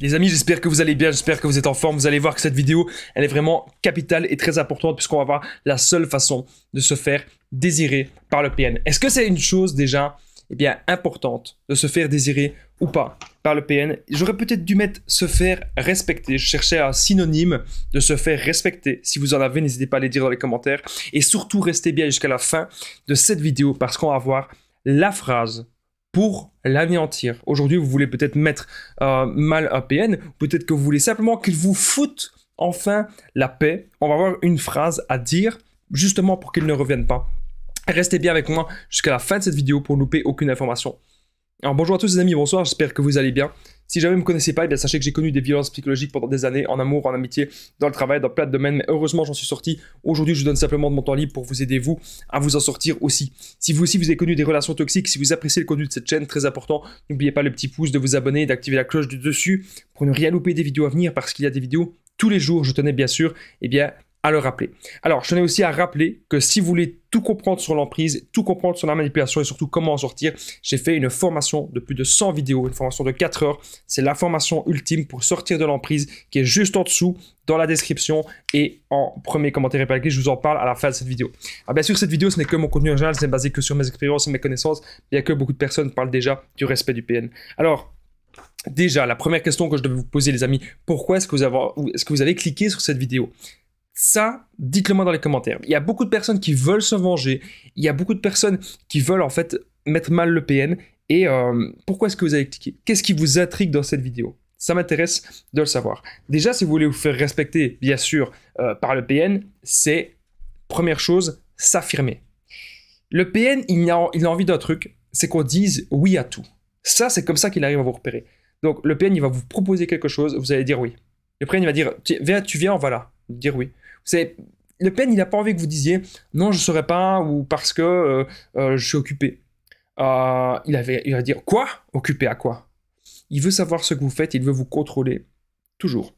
Les amis, j'espère que vous allez bien, j'espère que vous êtes en forme. Vous allez voir que cette vidéo, elle est vraiment capitale et très importante puisqu'on va voir la seule façon de se faire désirer par le PN. Est-ce que c'est une chose déjà importante de se faire désirer ou pas par le PN? J'aurais peut-être dû mettre se faire respecter. Je cherchais un synonyme de se faire respecter. Si vous en avez, n'hésitez pas à les dire dans les commentaires. Et surtout, restez bien jusqu'à la fin de cette vidéo parce qu'on va voir la phrase pour l'anéantir. Aujourd'hui, vous voulez peut-être mettre mal un PN, peut-être que vous voulez simplement qu'il vous foute enfin la paix. On va avoir une phrase à dire, justement pour qu'il ne revienne pas. Restez bien avec moi jusqu'à la fin de cette vidéo pour ne louper aucune information. Alors bonjour à tous les amis, bonsoir, j'espère que vous allez bien. Si jamais vous ne me connaissez pas, sachez que j'ai connu des violences psychologiques pendant des années, en amour, en amitié, dans le travail, dans plein de domaines, mais heureusement j'en suis sorti. Aujourd'hui, je vous donne simplement de mon temps libre pour vous aider, vous, à vous en sortir aussi. Si vous aussi, vous avez connu des relations toxiques, si vous appréciez le contenu de cette chaîne, très important, n'oubliez pas le petit pouce, de vous abonner, d'activer la cloche du dessus pour ne rien louper des vidéos à venir, parce qu'il y a des vidéos tous les jours, je tenais bien sûr, à le rappeler. Alors, je tenais aussi à rappeler que si vous voulez tout comprendre sur l'emprise, tout comprendre sur la manipulation et surtout comment en sortir, j'ai fait une formation de plus de 100 vidéos, une formation de 4 heures. C'est la formation ultime pour sortir de l'emprise qui est juste en dessous, dans la description et en premier commentaire épinglé. Je vous en parle à la fin de cette vidéo. Alors, bien sûr, cette vidéo, ce n'est que mon contenu en général, c'est basé que sur mes expériences et mes connaissances, bien que beaucoup de personnes parlent déjà du respect du PN. Alors, déjà, la première question que je devais vous poser, les amis, pourquoi est-ce que vous avez cliqué sur cette vidéo? Ça, dites-le moi dans les commentaires. Il y a beaucoup de personnes qui veulent se venger. Il y a beaucoup de personnes qui veulent en fait mettre mal le PN. Et pourquoi est-ce que vous avez cliqué? Qu'est-ce qui vous intrigue dans cette vidéo? Ça m'intéresse de le savoir. Déjà, si vous voulez vous faire respecter, bien sûr, par le PN, c'est, première chose, s'affirmer. Le PN, il a envie d'un truc, c'est qu'on dise oui à tout. Ça, c'est comme ça qu'il arrive à vous repérer. Donc, le PN, il va vous proposer quelque chose, vous allez dire oui. Le PN, il va dire, tu viens, voilà. Dire oui. Le PN, il n'a pas envie que vous disiez non, je ne saurais pas ou parce que je suis occupé. Il va dire quoi? Occupé à quoi? Il veut savoir ce que vous faites, il veut vous contrôler. Toujours.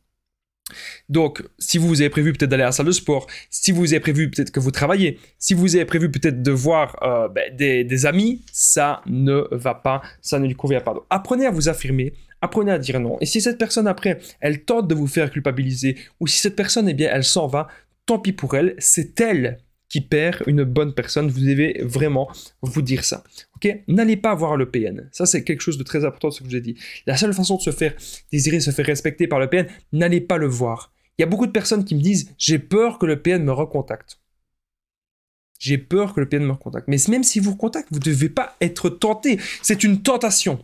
Donc, si vous avez prévu peut-être d'aller à la salle de sport, si vous avez prévu peut-être que vous travaillez, si vous avez prévu peut-être de voir des amis, ça ne va pas, ça ne lui convient pas. Donc, apprenez à vous affirmer, apprenez à dire non. Et si cette personne après, elle tente de vous faire culpabiliser, ou si cette personne, elle s'en va, tant pis pour elle, c'est elle qui perd une bonne personne. Vous devez vraiment vous dire ça. Ok? N'allez pas voir le PN. Ça, c'est quelque chose de très important de ce que je vous ai dit. La seule façon de se faire désirer, se faire respecter par le PN, n'allez pas le voir. Il y a beaucoup de personnes qui me disent « J'ai peur que le PN me recontacte. » J'ai peur que le PN me recontacte. Mais même si vous recontacte, vous ne devez pas être tenté. C'est une tentation.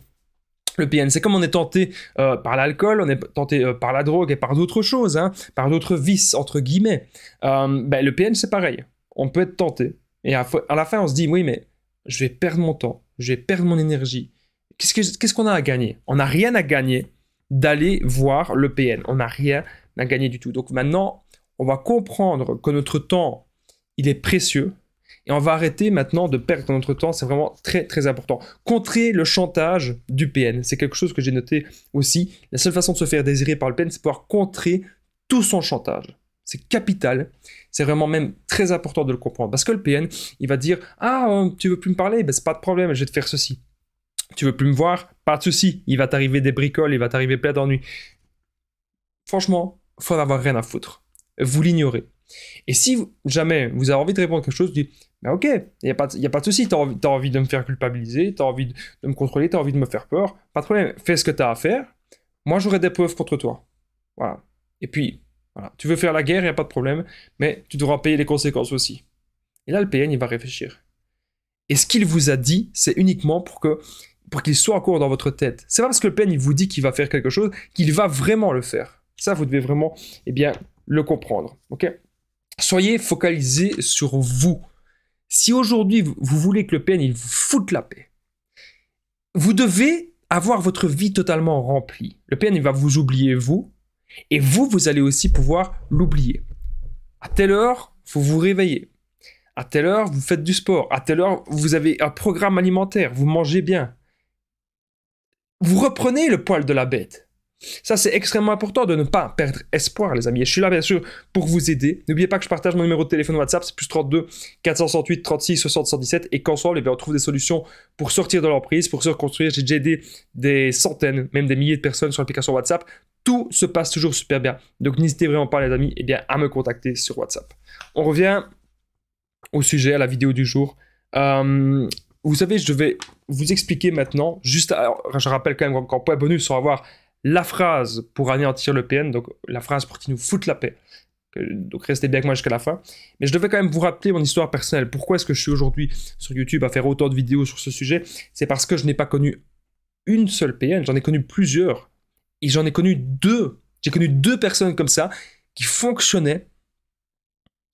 Le PN, c'est comme on est tenté par l'alcool, on est tenté par la drogue et par d'autres choses, hein, par d'autres vices, entre guillemets. Le PN, c'est pareil. On peut être tenté. Et à la fin, on se dit, oui, mais je vais perdre mon temps, je vais perdre mon énergie. Qu'est-ce qu'on a à gagner? On n'a rien à gagner d'aller voir le PN. On n'a rien à gagner du tout. Donc maintenant, on va comprendre que notre temps, il est précieux. Et on va arrêter maintenant de perdre notre temps, c'est vraiment très très important. Contrer le chantage du PN, c'est quelque chose que j'ai noté aussi. La seule façon de se faire désirer par le PN, c'est pouvoir contrer tout son chantage. C'est capital, c'est vraiment même très important de le comprendre. Parce que le PN, il va dire « Ah, tu veux plus me parler? C'est pas de problème, je vais te faire ceci. Tu veux plus me voir? Pas de souci, il va t'arriver des bricoles, il va t'arriver plein d'ennuis. » Franchement, il faut en avoir rien à foutre. Vous l'ignorez. Et si jamais vous avez envie de répondre à quelque chose, vous dites ok, il n'y a pas de souci, tu as envie de me faire culpabiliser, tu as envie de me contrôler, tu as envie de me faire peur, pas de problème, fais ce que tu as à faire, moi j'aurai des preuves contre toi. Voilà. Et puis, voilà. Tu veux faire la guerre, il n'y a pas de problème, mais tu devras payer les conséquences aussi. Et là, le PN, il va réfléchir. Et ce qu'il vous a dit, c'est uniquement pour qu'il soit encore dans votre tête. C'est pas parce que le PN, il vous dit qu'il va faire quelque chose, qu'il va vraiment le faire. Ça, vous devez vraiment, le comprendre. Ok? Soyez focalisés sur vous. Si aujourd'hui, vous voulez que le PN, il vous foute la paix, vous devez avoir votre vie totalement remplie. Le PN, il va vous oublier, vous, et vous allez aussi pouvoir l'oublier. À telle heure, il faut vous réveiller. À telle heure, vous faites du sport. À telle heure, vous avez un programme alimentaire. Vous mangez bien. Vous reprenez le poil de la bête. Ça, c'est extrêmement important de ne pas perdre espoir, les amis. Et je suis là, bien sûr, pour vous aider. N'oubliez pas que je partage mon numéro de téléphone WhatsApp, c'est plus 32 468 36 60 117. Et qu'ensemble, on trouve des solutions pour sortir de l'emprise, pour se reconstruire. J'ai déjà aidé des centaines, même des milliers de personnes sur l'application WhatsApp. Tout se passe toujours super bien. Donc n'hésitez vraiment pas les amis à me contacter sur WhatsApp. On revient au sujet, à la vidéo du jour. Vous savez, je vais vous expliquer maintenant, je rappelle quand même qu'en point bonus, on va voir la phrase pour anéantir le PN, donc la phrase pour qu'il nous foute la paix. Donc restez bien avec moi jusqu'à la fin. Mais je devais quand même vous rappeler mon histoire personnelle. Pourquoi est-ce que je suis aujourd'hui sur YouTube à faire autant de vidéos sur ce sujet? C'est parce que je n'ai pas connu une seule PN, j'en ai connu plusieurs. Et j'en ai connu deux. J'ai connu deux personnes comme ça qui fonctionnaient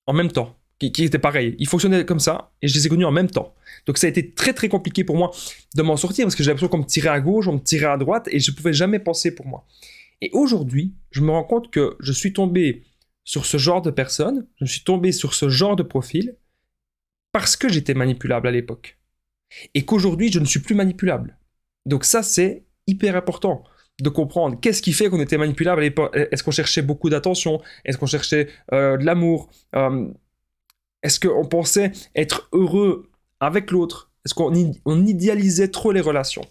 en même temps, qui étaient pareilles. Ils fonctionnaient comme ça et je les ai connus en même temps. Donc ça a été très très compliqué pour moi de m'en sortir parce que j'ai l'impression qu'on me tirait à gauche, on me tirait à droite et je ne pouvais jamais penser pour moi. Et aujourd'hui, je me rends compte que je suis tombé sur ce genre de personnes, je suis tombé sur ce genre de profil parce que j'étais manipulable à l'époque. Et qu'aujourd'hui, je ne suis plus manipulable. Donc ça, c'est hyper important de comprendre qu'est-ce qui fait qu'on était manipulable à l'époque. Est-ce qu'on cherchait beaucoup d'attention? Est-ce qu'on cherchait de l'amour? Est-ce qu'on pensait être heureux avec l'autre? Est-ce qu'on idéalisait trop les relations?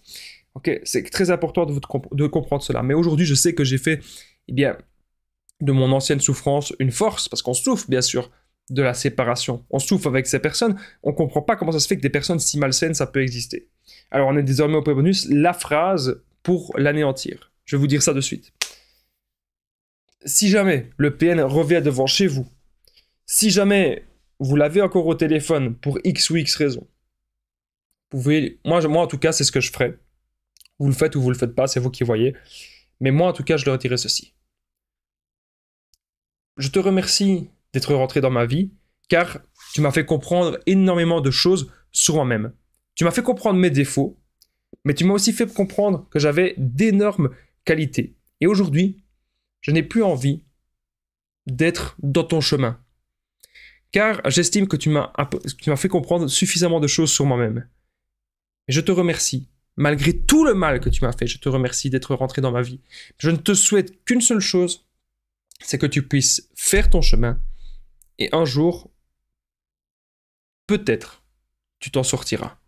Okay, c'est très important de comprendre cela. Mais aujourd'hui, je sais que j'ai fait de mon ancienne souffrance une force, parce qu'on souffre bien sûr de la séparation. On souffre avec ces personnes. On ne comprend pas comment ça se fait que des personnes si malsaines, ça peut exister. Alors on est désormais au point bonus, la phrase pour l'anéantir. Je vais vous dire ça de suite. Si jamais le PN revient devant chez vous, si jamais vous l'avez encore au téléphone pour X ou X raison, vous pouvez, moi en tout cas c'est ce que je ferai. Vous le faites ou vous le faites pas, c'est vous qui voyez. Mais moi en tout cas je leur dirai ceci. Je te remercie d'être rentré dans ma vie, car tu m'as fait comprendre énormément de choses sur moi-même. Tu m'as fait comprendre mes défauts, mais tu m'as aussi fait comprendre que j'avais d'énormes qualités. Et aujourd'hui, je n'ai plus envie d'être dans ton chemin, car j'estime que tu m'as fait comprendre suffisamment de choses sur moi-même. Et je te remercie. Malgré tout le mal que tu m'as fait, je te remercie d'être rentré dans ma vie. Je ne te souhaite qu'une seule chose, c'est que tu puisses faire ton chemin et un jour, peut-être, tu t'en sortiras.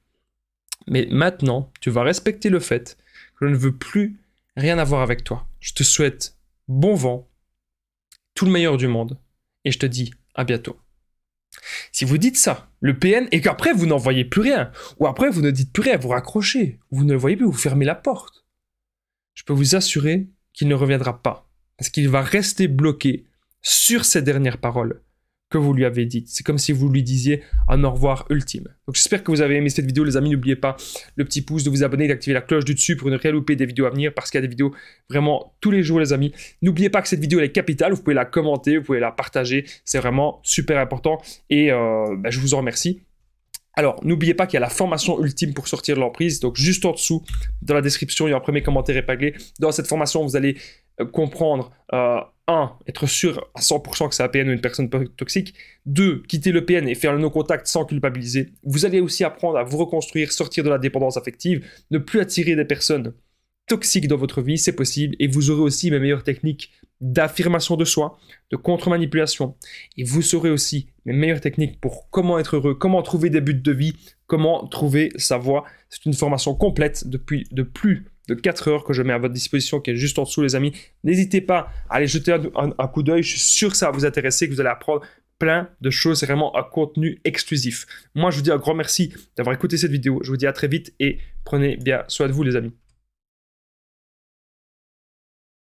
Mais maintenant, tu vas respecter le fait que je ne veux plus rien avoir avec toi. Je te souhaite bon vent, tout le meilleur du monde et je te dis à bientôt. Si vous dites ça, le PN, et qu'après vous n'en voyez plus rien, ou après vous ne dites plus rien, vous raccrochez, vous ne le voyez plus, vous fermez la porte, je peux vous assurer qu'il ne reviendra pas. Parce qu'il va rester bloqué sur ces dernières paroles que vous lui avez dites. C'est comme si vous lui disiez un au revoir ultime. Donc j'espère que vous avez aimé cette vidéo les amis. N'oubliez pas le petit pouce, de vous abonner, d'activer la cloche du dessus pour ne rien louper des vidéos à venir parce qu'il y a des vidéos vraiment tous les jours les amis. N'oubliez pas que cette vidéo elle est capitale, vous pouvez la commenter, vous pouvez la partager. C'est vraiment super important et je vous en remercie. Alors, n'oubliez pas qu'il y a la formation ultime pour sortir de l'emprise. Donc, juste en dessous, dans la description, il y a un premier commentaire épinglé. Dans cette formation, vous allez comprendre, 1, être sûr à 100% que c'est un PN ou une personne toxique. 2, quitter le PN et faire le no-contact sans culpabiliser. Vous allez aussi apprendre à vous reconstruire, sortir de la dépendance affective, ne plus attirer des personnes toxiques dans votre vie, c'est possible. Et vous aurez aussi mes meilleures techniques d'affirmation de soi, de contre-manipulation. Et vous saurez aussi mes meilleures techniques pour comment être heureux, comment trouver des buts de vie, comment trouver sa voie. C'est une formation complète de plus de 4 heures que je mets à votre disposition, qui est juste en dessous les amis. N'hésitez pas à aller jeter un coup d'œil, je suis sûr que ça va vous intéresser, que vous allez apprendre plein de choses, c'est vraiment un contenu exclusif. Moi je vous dis un grand merci d'avoir écouté cette vidéo, je vous dis à très vite et prenez bien soin de vous les amis.